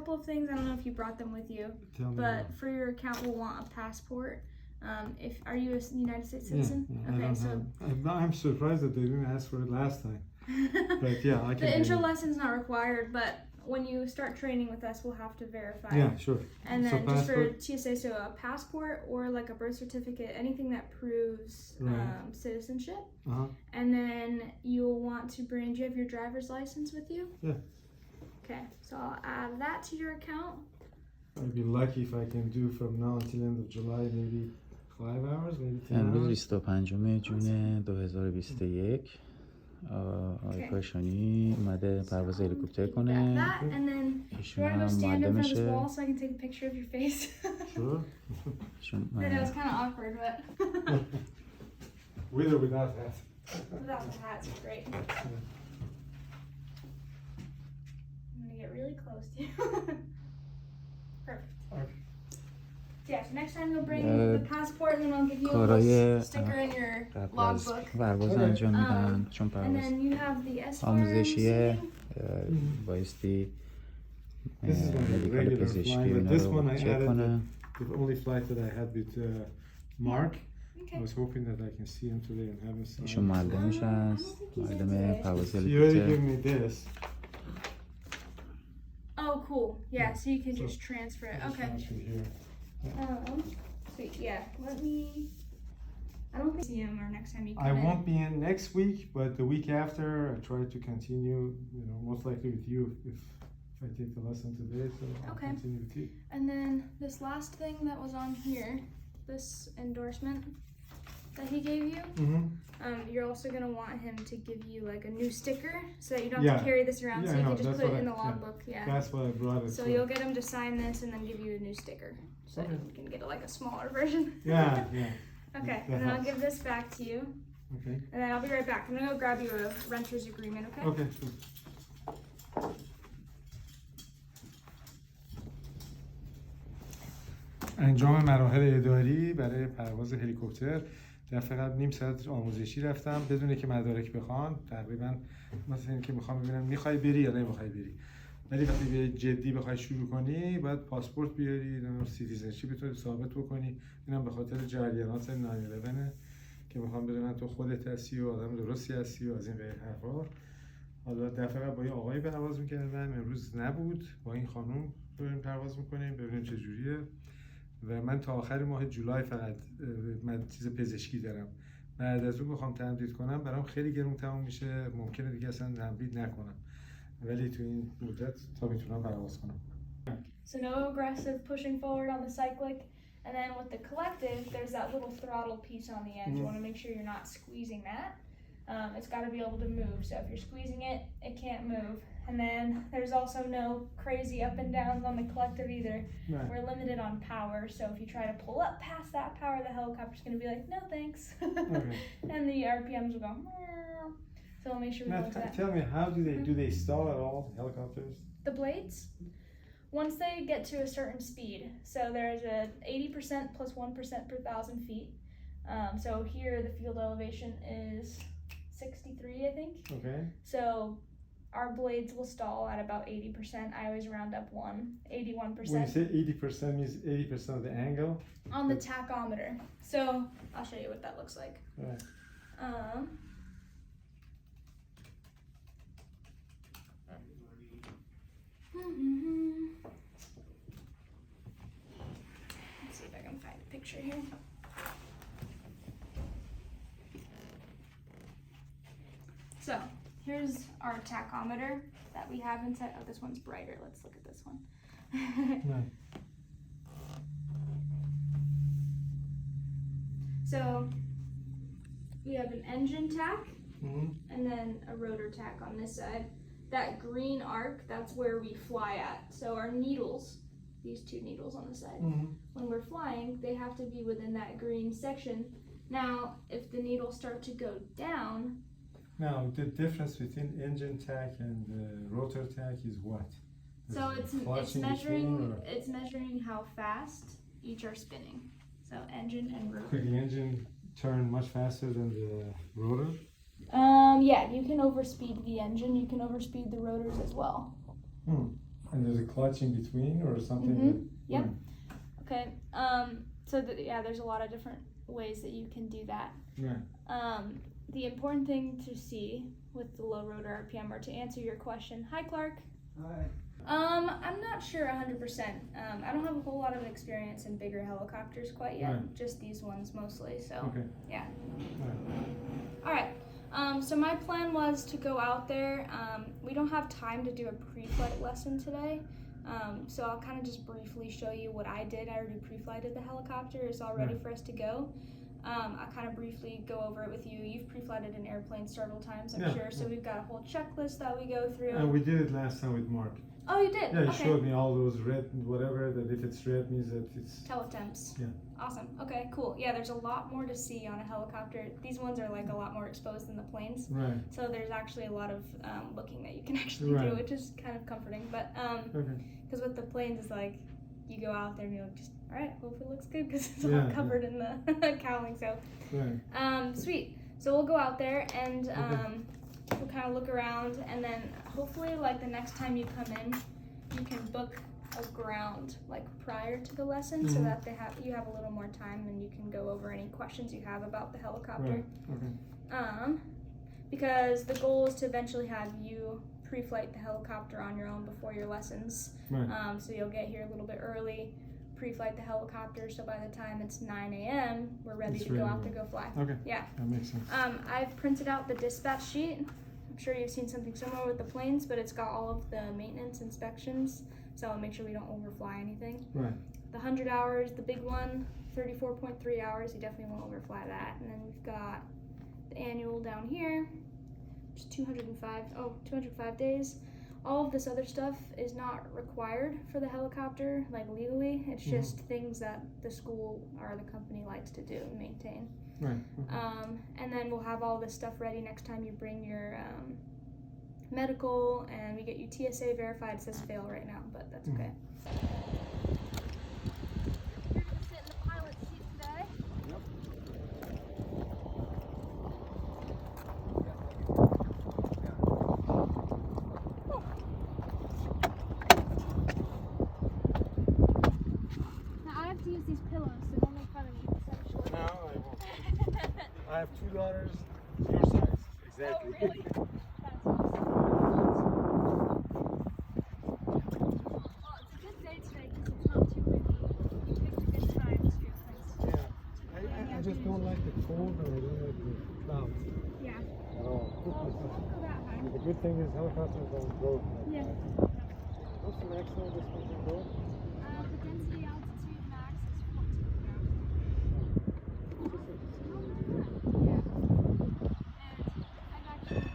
couple of things. I don't know if you brought them with you, but for your account, we'll want a passport. Are you a United States citizen? Yeah, okay, so I'm surprised that they didn't ask for it last time. But yeah, I can. The intro lesson's not required, but when you start training with us, we'll have to verify. Yeah, sure. And then just for TSA, so a passport or like a birth certificate, anything that proves citizenship. And then you'll want to bring. Do you have your driver's license with you? Yeah. Okay, so I'll add that to your account. I'd be lucky if I can do from now until end of July, maybe 5 hours, maybe 10 hours. امروز 25 جون 2021 آقای کاشانی اومده پرواز هلیکوپتر کنه. ایشون هم معلمشه. I know it's kind of awkward, but with or without hat? Without the hat, it's great. I'm gonna get really close to you. Perfect. Okay. Yeah, so next time you'll bring the passport and then I'll give you a little sticker in your logbook. پرواز انجام میدن چون And پرواز then you have the S آموزشیه بایستی مدیکال پزشکی اینا رو چک کنه. The only flight that I had with Mark. I was hoping that I can see him today and have him sign. ایشون معلمش هست. معلم پرواز He already gave me هلیکوپتر. this. Oh, cool. Yeah, so you can just transfer it. Okay. Sweet. Yeah. Let me. I don't think see him or next time you come I won't be in next week, but the week after I try to continue. You know, most likely with you if I take the lesson today. So I'll continue with you. And then this last thing that was on here, this endorsement that he gave you. You're also gonna want him to give you like a new sticker so that you don't have to carry this around. So you can just put it in the logbook. Yeah. That's why I brought it. So you'll get him to sign this and then give you a new sticker. So you can get like a smaller version. Yeah. Okay, and then I'll give this back to you. Okay. And then I'll be right back. I'm gonna go grab you a renter's agreement, okay? Okay, sure. انجام مراحل اداری برای پرواز هلیکوپتر. دفعه قبل نیم ساعت آموزشی رفتم بدون که مدارک بخوان. تقریبا مثلا اینکه میخوام ببینم میخوای بری یا نمیخوای بری. ولی وقتی به جدی بخوای شروع کنی باید پاسپورت بیاری، سیتیزنشیپ تو ثابت بکنی. اینم به خاطر جریانات 9/11 که میخوام بدونن تو خودت هستی و آدم درستی هستی و از این غیر حرفا. حالا دفعه قبل با یه آقایی پرواز می‌کردم، امروز نبود. با این خانم داریم پرواز می‌کنیم ببینیم چه جوریه. و من تا آخر ماه جولای فقط من چیز پزشکی دارم. بعد از اون بخوام تمدید کنم برام خیلی گرون تموم میشه. ممکنه دیگه اصلا تمدید نکنم. ولی تو این مدت تا میتونم پرواز کنم. So no aggressive pushing forward on the cyclic, and then with the collective, there's that little throttle piece on the end. You want to make sure you're not squeezing that. It's got to be able to move. So if you're squeezing it, it can't move. And then there's also no crazy up and downs on the collective either. Right. We're limited on power, so if you try to pull up past that power, the helicopter's going to be like, no thanks. Okay. And the RPMs will go. Meow. So we'll make sure we Now, go to that. tell me, how do they stall at all, helicopters? The blades? Once they get to a certain speed, so there's a 80% plus 1% per 1,000 feet. So here the field elevation is 63, I think. Okay. So our blades will stall at about 80%. I always round up 81%. When you say 80% means 80% of the angle? On the tachometer. So I'll show you what that looks like. Right. Let's see if I can find a picture here. So here's our tachometer that we have inside. Oh, this one's brighter. Let's look at this one. Right. So we have an engine tack and then a rotor tack on this side. That green arc, that's where we fly at. So our needles, these two needles on the side, when we're flying, they have to be within that green section. Now, if the needles start to go down. Now, the difference between engine tack and rotor tack is what? So it's measuring how fast each are spinning. So engine and rotor. Could the engine turn much faster than the rotor? Yeah, you can overspeed the engine. You can overspeed the rotors as well. And there's a clutch in between or something? Mm-hmm. Yep. Okay. Yeah, there's a lot of different ways that you can do that. Yeah. The important thing to see with the low rotor RPM, or to answer your question, hi Clark. Hi. I'm not sure 100%. I don't have a whole lot of experience in bigger helicopters quite yet. Right. Just these ones mostly. So Okay. yeah. Right. All right. So my plan was to go out there. We don't have time to do a pre-flight lesson today. So I'll kind of just briefly show you what I did. I already pre-flighted the helicopter. It's all ready for us to go. I'll kind of briefly go over it with you. You've pre-flighted an airplane several times, I'm sure. So we've got a whole checklist that we go through. And we did it last time with Mark. Oh, you did? Yeah, he Okay. showed me all those red, whatever, that if it's red means that it's... Teletemps. Yeah. Awesome. Okay, cool. Yeah, there's a lot more to see on a helicopter. These ones are like a lot more exposed than the planes. Right. So there's actually a lot of looking that you can actually do, which is kind of comforting. But because with the planes, it's like you go out there and you're like, just, all right, hope it looks good because it's all covered in the cowling. So, sweet. So we'll go out there and we'll kind of look around, and then hopefully, like the next time you come in, you can book a ground like prior to the lesson, so that you have a little more time and you can go over any questions you have about the helicopter. Right. Okay. Because the goal is to eventually have you pre-flight the helicopter on your own before your lessons. Right. So you'll get here a little bit early, pre-flight the helicopter, so by the time it's 9 a.m. we're ready to go out to go fly. Okay. Yeah. That makes sense. I've printed out the dispatch sheet. I'm sure you've seen something similar with the planes, but it's got all of the maintenance inspections, so I'll make sure we don't overfly anything. Right. The 100 hours, the big one, 34.3 hours, you definitely won't overfly that. And then we've got the annual down here, which is 205 days. All of this other stuff is not required for the helicopter, like legally. It's just things that the school or the company likes to do and maintain. Right. Okay. And then we'll have all this stuff ready next time you bring your medical, and we get you TSA verified. It says fail right now, but that's okay. You're gonna sit in the pilot seat today. Yep. Now I have to use these pillows, so don't make fun of me, essentially. No, I won't. I have two daughters your size. Exactly. Oh, really? That's awesome. Well, it's a good day today because it's not too windy. You picked a good time too. Yeah. I just don't like the cold and I don't like the clouds Yeah. at all. Well, it won't go that high. The good thing is helicopters don't go. Yeah. What's the maximum this one can go? The density altitude max is 14 grams. Yeah. And I've actually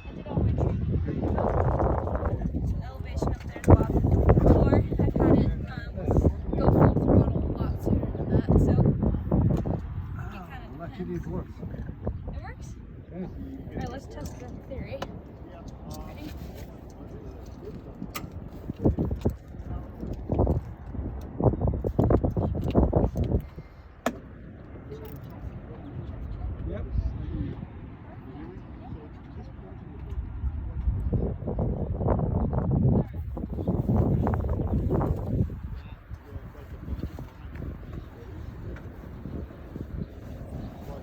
I did all my training already. So the elevation up there is a lot more. I've had it go full throttle a lot sooner than that. So it kind of Luckily it works. It works? Yeah. Alright, let's test the theory. Ready? Yep.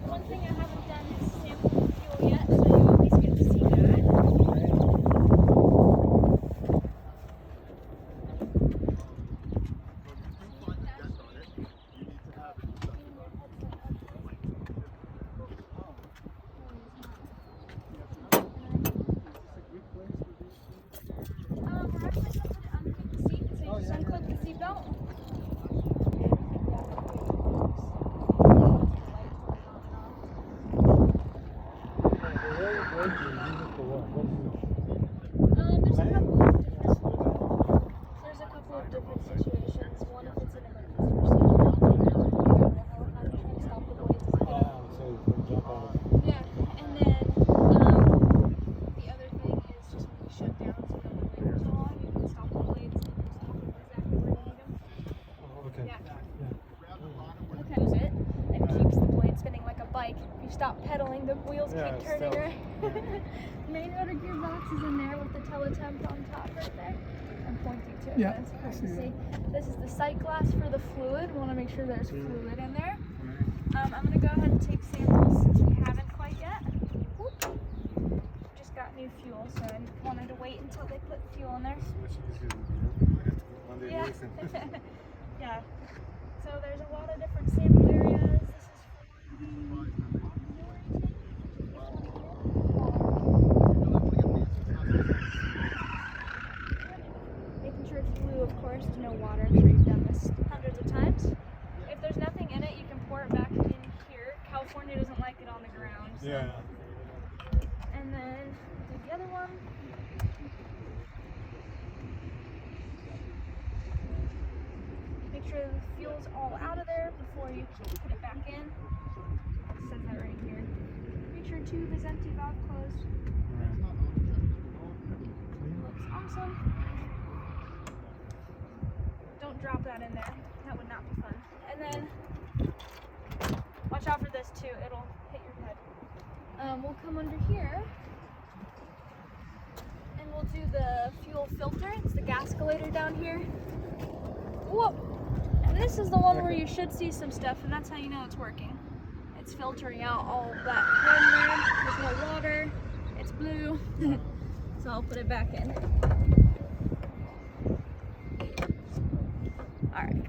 One thing I haven't done is sample the fuel yet, so you'll at least get to see that. We're actually going to put it underneath the seat, so you just unclip the seatbelt. There's a couple of different situations. One, if it's an emergency procedure, I'll take it to the helicopter and stop the blades. Yeah, and then the other thing is just when you shut down so that the blades are on, you can stop the blades and you stop them exactly where you need them. Okay. Yeah. Okay. Use it and keeps the blade spinning like a bike. If you stop pedaling, the wheels keep turning, right? Main rotor gearbox is in there with the teletemp on top right there. And pointy tip. Yeah, It's hard I to see see. This is the sight glass for the fluid. We want to make sure there's fluid in there. I'm going to go ahead and take samples since we haven't quite yet. Whoop. Just got new fuel, so I wanted to wait until they put fuel in there. Yeah. Yeah. So there's a lot of different sample areas. This is for making sure it's blue, of course, to no water. I'm sure you've done this hundreds of times. If there's nothing in it, you can pour it back in here. California doesn't like it on the ground. So. Yeah. And then do the other one. Make sure the fuel's all out of there before you put it back in. It says that right here. Make sure tube is empty, valve closed. Looks awesome. Don't drop that in there. That would not be fun. And then watch out for this too. It'll hit your head. We'll come under here and we'll do the fuel filter. It's the gascolator down here. Whoa! And this is the one where you should see some stuff, and that's how you know it's working. It's filtering out all of that carbon. There's no water. It's blue. So I'll put it back in. All right.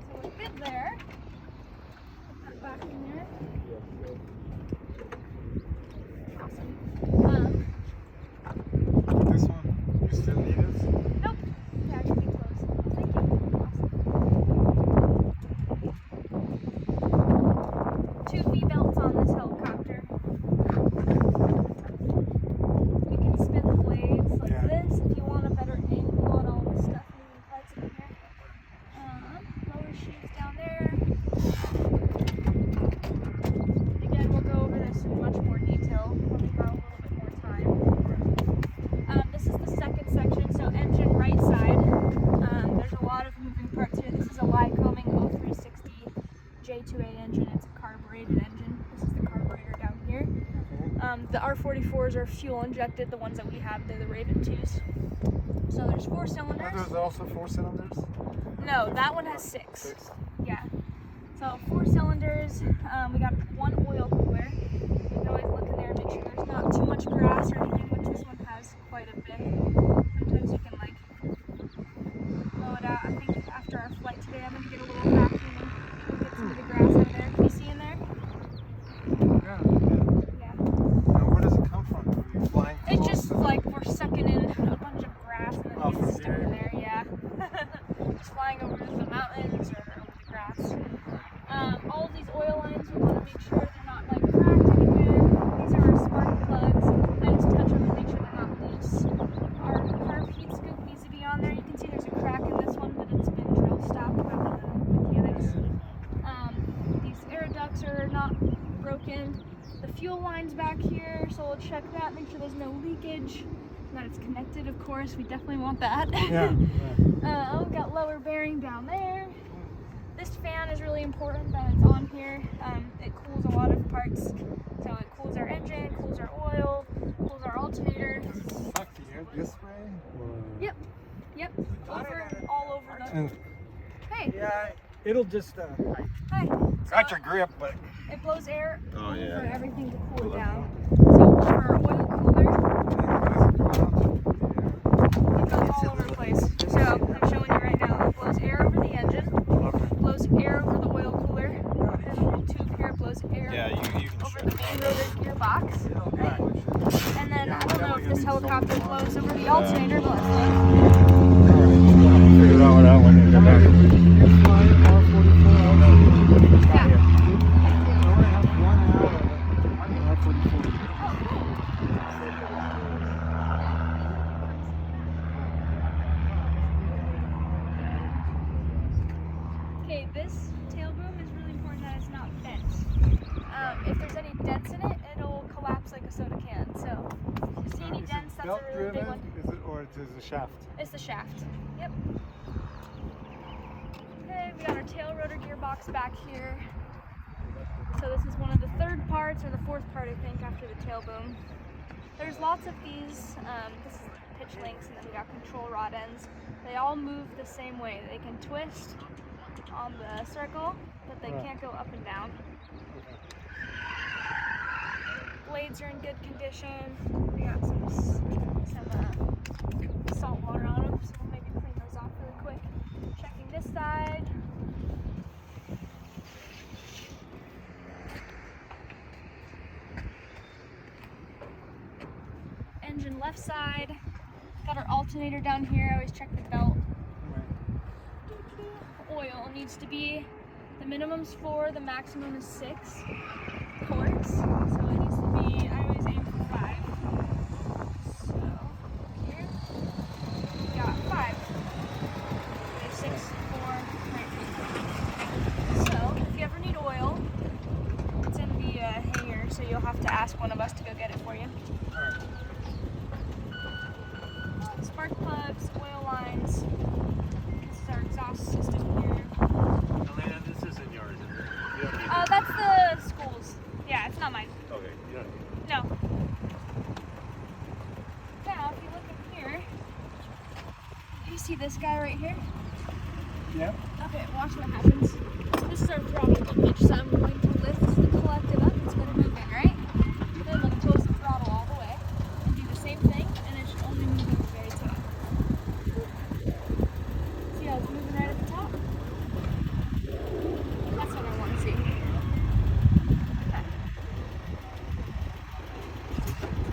So we fit there. Put that back in there. Awesome. This one, you still need it? Nope. Yeah, it should be closed. Thank you. Awesome. 2 V-belts on this helicopter. You can spin the blades like this if you want a better angle on all the stuff moving parts in here. Lower sheets down there. Again, we'll go over this in much more detail when we have a little bit more time. This is the second section, so engine right side. There's a lot of moving parts here. This is a Lycoming 0360 J2A engine. It's a carbureted engine. This is the carburetor down here. The R44s are fuel injected. The ones that we have, they're the Raven 2s. So there's 4 cylinders. Are those also 4 cylinders? No, that one has 6. Yeah. So 4 cylinders. We got 1 oil cooler. You can always look in there and make sure there's not too much grass or anything, which this one has quite a bit. Sometimes you can like blow it out. I think after our flight today, I'm gonna get a little vacuum and get some of the grass out of there. Can you see in there? Yeah. Yeah. Now, where does it come from? Are you flying It's close just to like we're sucking in a bunch of grass and then it gets stuck in there. Yeah. Just flying over the mountains or over the grass. All of these oil lines, we want to make sure they're not like cracked anywhere. These are our spark plugs. I just touch them and make sure they're not loose. Our carb heat scoop needs to be on there. You can see there's a crack in this one, but it's been drill stopped by the mechanics. These air ducts are not broken. The fuel line's back here, so we'll check that, make sure there's no leakage. That it's connected, of course. We definitely want that. Yeah. We've got lower bearing down there. This fan is really important that it's on here. It cools a lot of parts. So it cools our engine, cools our oil, cools our alternator. Does it suck the air this way? Or? Yep. Yep. All over the. And Hey. Yeah, it'll just Hi. got your grip, but It blows air Oh, over yeah. everything to cool it down. So for our oil cooler, it goes all over the place. So I'm showing you right now. It blows air over the engine, blows air over the oil cooler. There's a little tube here, it blows air you can over the main rotor gearbox. And then I don't know if this helicopter blows over the alternator, but let's look. figure out what that one is. you're flying R44. Yeah. I only have 1 hour of R44. Okay, this tail boom is really important that it's not bent. If there's any dents in it, it'll collapse like a soda can. So if you see any Is dents, it that's belt a really big driven? one. Is it, or is it a shaft? It's the shaft. Yep. Okay, we got our tail rotor gearbox back here. So this is one of the 3rd parts or the 4th part, I think, after the tail boom. There's lots of these. This is pitch links, and then we got control rod ends. They all move the same way. They can twist on the circle, but they can't go up and down. Blades are in good condition. We got some salt water on them, so we'll maybe clean those off really quick. Checking this side. Engine left side. Got our alternator down here. I always check the belt. Oil needs to be, the minimum's 4, the maximum is 6 quarts. So it needs to be, I always aim for 5. So here we got 5. We have 6, 4, right. So if you ever need oil, it's in the hanger, so you'll have to ask one of us to go get it for you. Spark plugs, oil lines. This is our exhaust system here. Elena, this isn't yours, is it? You don't need it. That's the school's. Yeah, it's not mine. Okay, you don't need it. No. Now, if you look in here, you see this guy right here? Yeah. Okay, watch what happens. So this is our throttle linkage. So I'm going to lift the collective up. It's going to move in, right? Then let me close the throttle all the way and do the same thing, and it should only move at the very top. See how it's moving right at the top? That's what I want to see. Okay.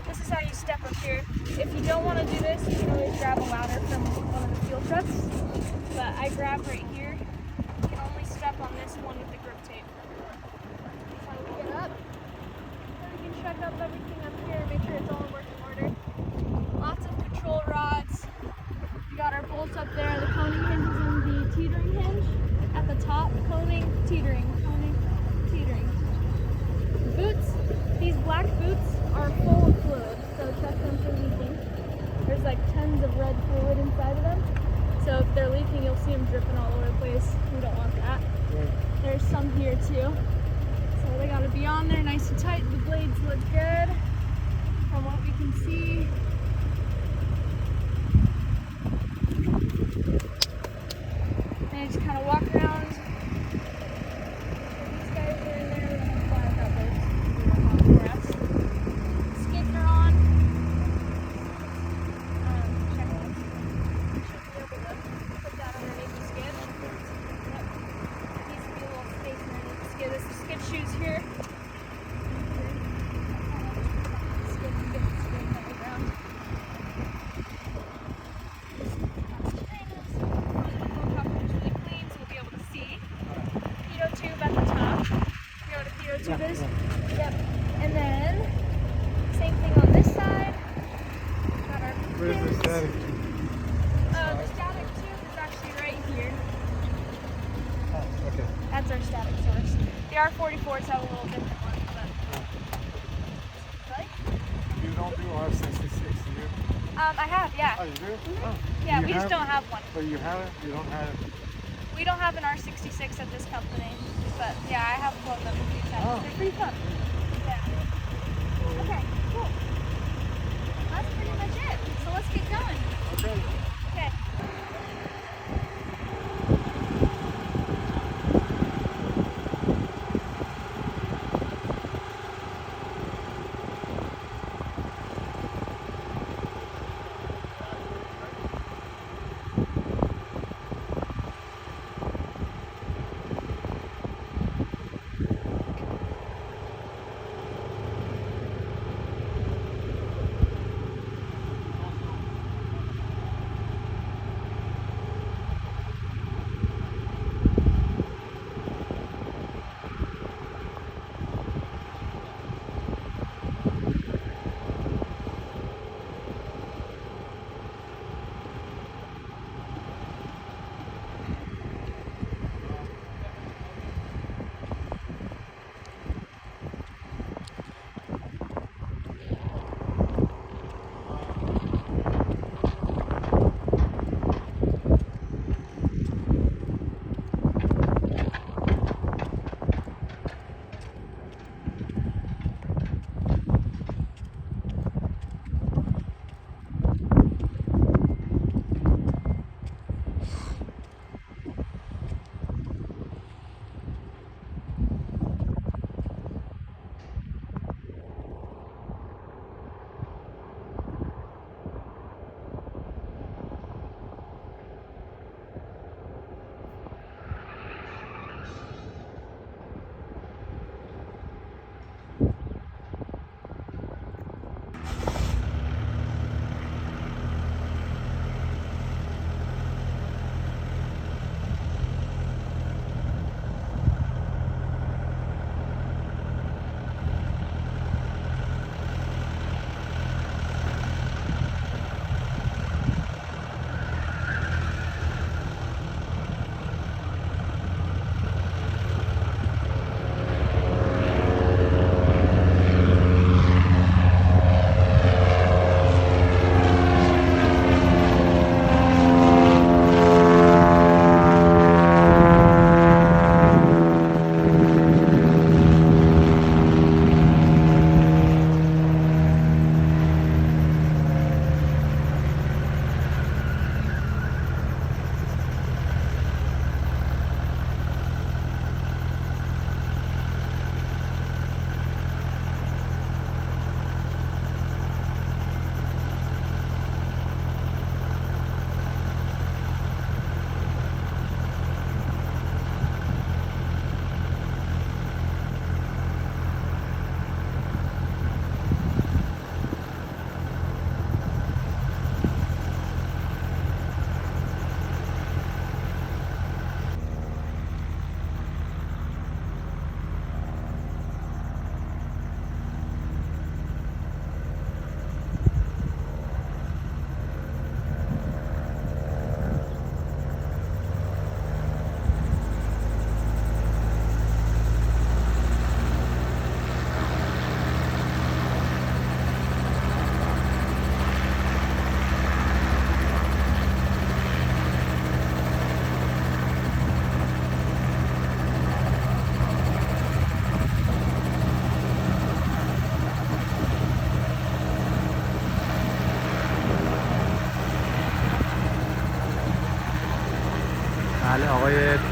This is how you step up here. If you don't want to do this, you can always grab a ladder from one of the fuel trucks. But I grab right here. You can only step on this one with the grip tape. That's how we get up. Then we can check up everything up here, make sure it's all in working order. Lots of control rods. We got our bolts up there. The coning hinge is in the teetering hinge. At the top, coning, teetering, teetering. Boots. These black boots are full of fluid, so check them for leaking. There's like tons of red fluid inside of them. So if they're leaking, you'll see them dripping all over the place. We don't want that. Right. There's some here too. So they gotta be on there nice and tight. The blades look good from what we can see. And just kind of walk around. These guys are in there. We're gonna fly out those. For us. Skids are on. Check it. Should be able to put that underneath the skid. Yep. Needs to be a little space underneath the skid. This is the skid shoes here. Skid to get the skid on the ground. Tube is. Yep. And then same thing on this side. Got our Where's the pins. static? The static tube is actually right here. Oh, okay. That's our static source. The R44s have a little different one, but right? You don't do R66, do you? I have, yeah. Oh, you do? Mhm. Oh. Yeah, You we just have- don't have one. But you have it? You don't have it? We don't have an R66 at this company, but yeah, I have flown them a few times. Oh. They're pretty fun. Yeah. Okay, cool. That's pretty much it. So let's get going. Okay. Okay.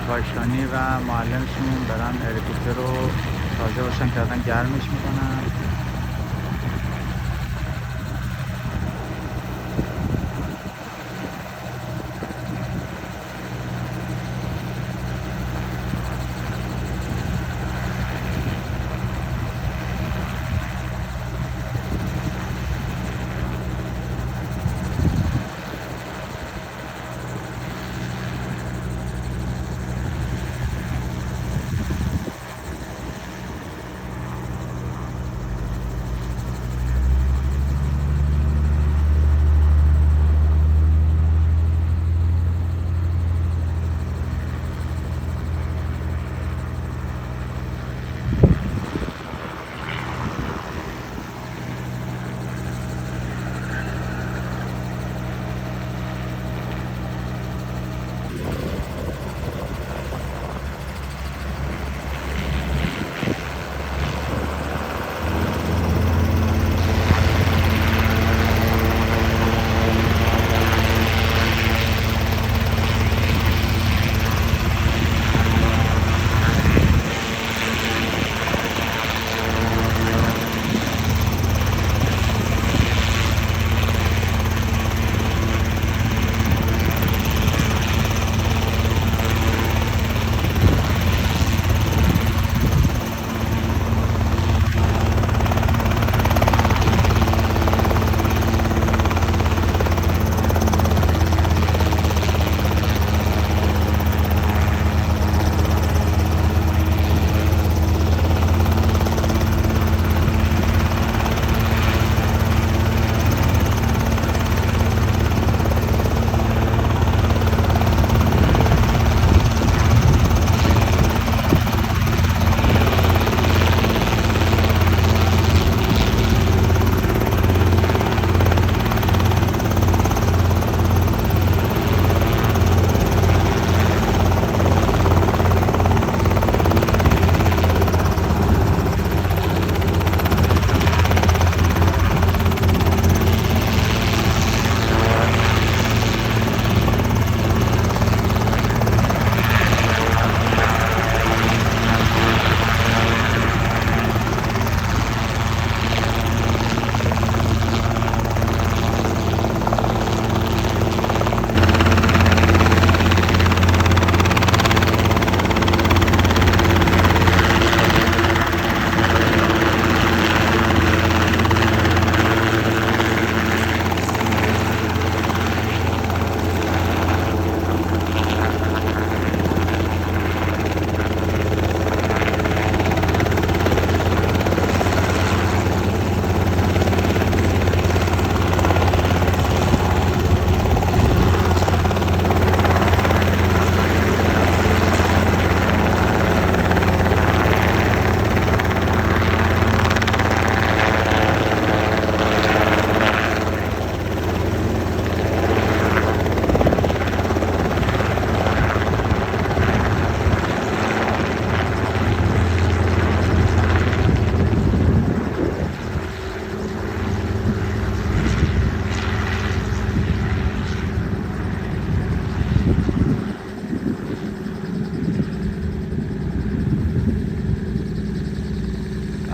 کاشانی و معلمشون دارن هلیکوپتر رو تازه روشن کردن گرمش میکنن.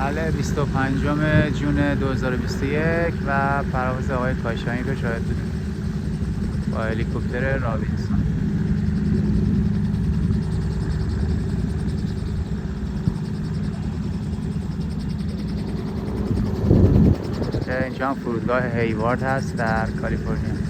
بله 25 جون 2021 و پرواز آقای کاشانی رو شاهد بودیم با هلیکوپتر رابینسون. اینجا هم فرودگاه هیوارد هست در کالیفرنیا.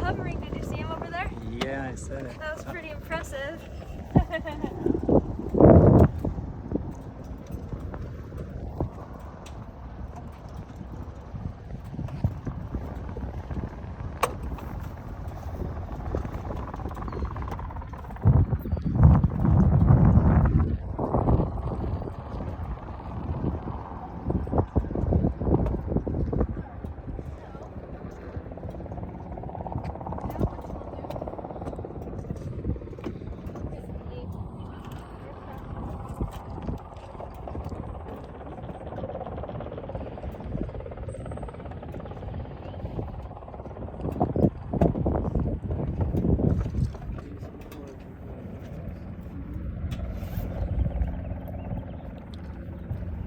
hovering. Did you see him over there? Yeah, I said it. That was pretty impressive.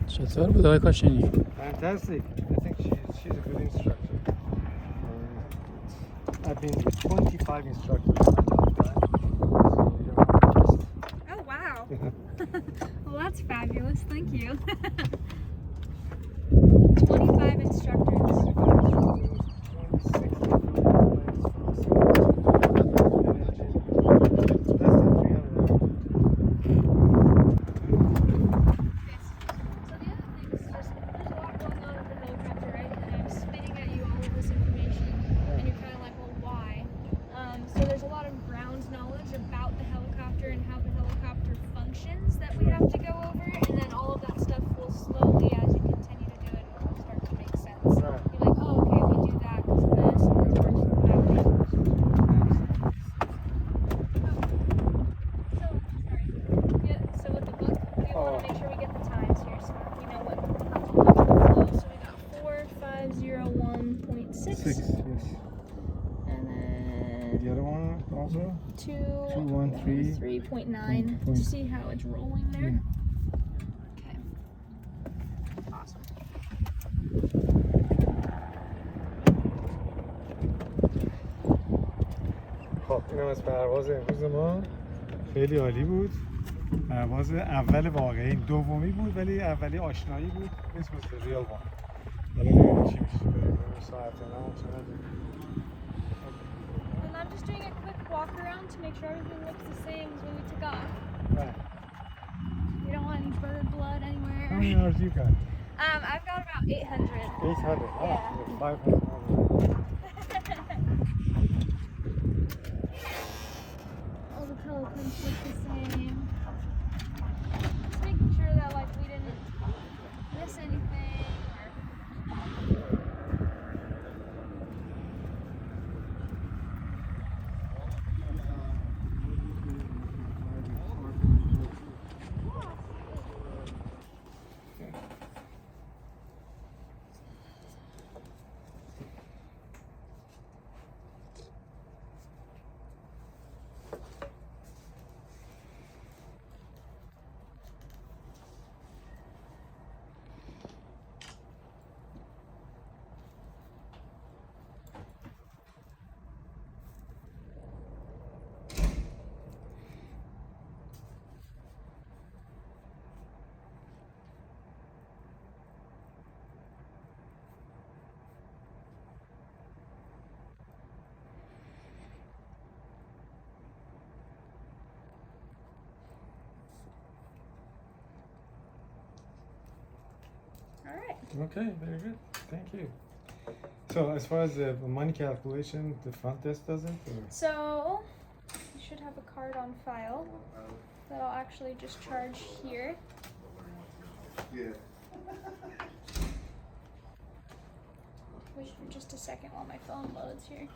چطور بود آقای کاشانی؟ Fantastic. I think she's a good instructor. I've been with 25 instructors in my lifetime. So you're my guest. Oh, wow. Well, that's fabulous. Thank you. 25 instructors. The other one also? 213.9 to see how it's rolling there. Okay. Awesome. خب اینم از پرواز امروز ما. خیلی عالی بود. پرواز اول واقعی، دومی بود ولی اولی آشنایی بود. This was the real one. حالا نمیدونم چی میشه. ساعت And I'm just doing a quick walk around to make sure everything looks the same as when we took off. Right. You don't want any bird blood anywhere. How many hours you got? I've got about 800. 800. Oh, Yeah. 500. All the pelicans look the same. Just making sure that like we didn't miss anything. Okay, very good. Thank you. So as far as the money calculation, the front desk does it? Or? So you should have a card on file that I'll actually just charge here. Yeah. Wait for just a second while my phone loads here.